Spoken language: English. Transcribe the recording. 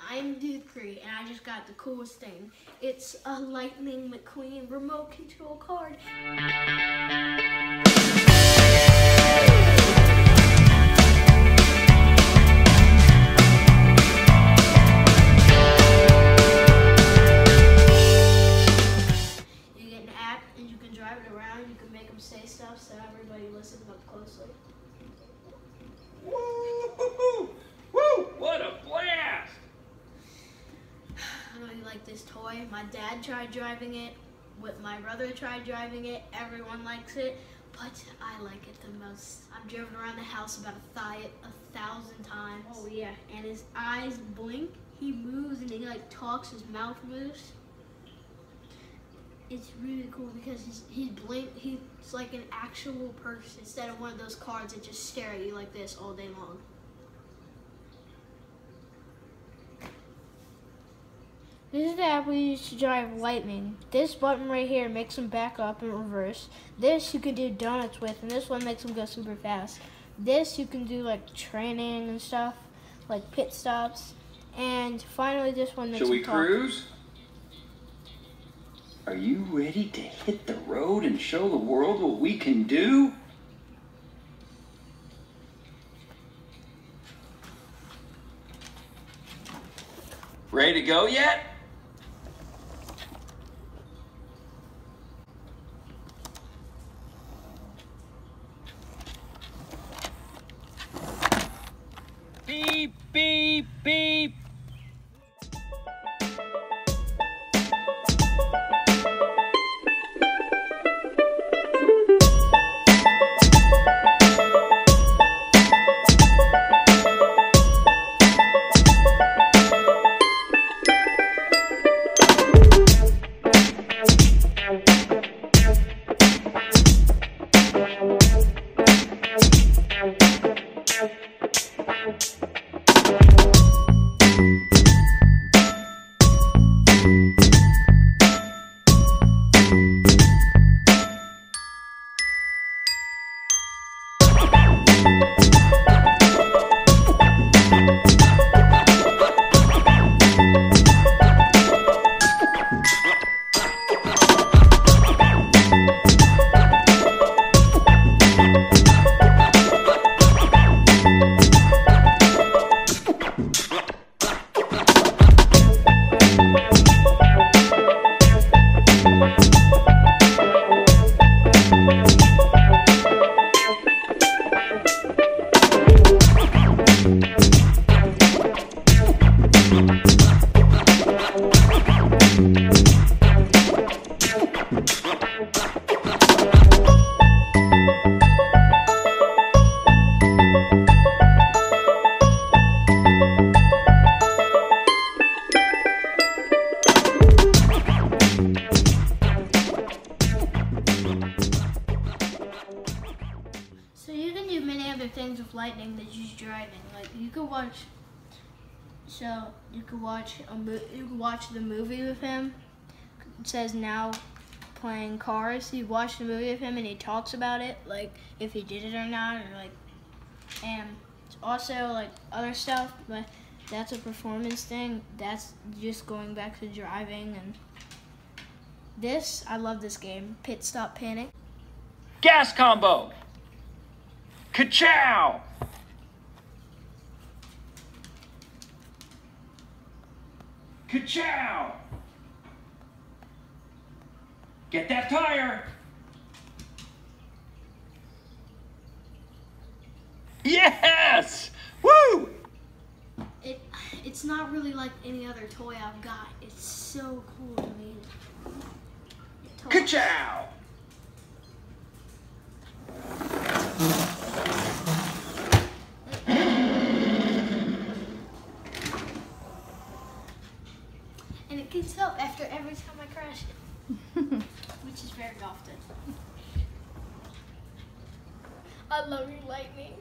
I'm dude 3, and I just got the coolest thing. It's a Lightning McQueen remote control card. You get an app, and you can drive it around. You can make them say stuff so everybody listens up closely. Woo! Woo! What a blast! I really like this toy. My dad tried driving it. My brother tried driving it. Everyone likes it, but I like it the most. I've driven around the house about 1,000 times. Oh yeah, and his eyes blink. He moves and he like talks. His mouth moves. It's really cool because he's like an actual person instead of one of those cards that just stare at you like this all day long. This is the app we use to drive Lightning. This button right here makes him back up and reverse. This you can do donuts with, and this one makes him go super fast. This you can do like training and stuff, like pit stops. And finally this one makes him talk. Shall we cruise? Are you ready to hit the road and show the world what we can do? Ready to go yet? Beep, beep, beep. So you can do many other things with Lightning than just driving. Like you could watch. So you could watch the movie with him. It says now playing cars. You watch the movie with him and he talks about it, like if he did it or not, or like, and also like other stuff. But that's a performance thing. That's just going back to driving. And this, I love this game. Pit Stop Panic. Gas combo. Ka-chow! Ka-chow! Get that tire! Yes! Woo! It's not really like any other toy I've got. It's so cool to me. Ka-chow! And it gets up after every time I crash it, which is very often. I love you, Lightning.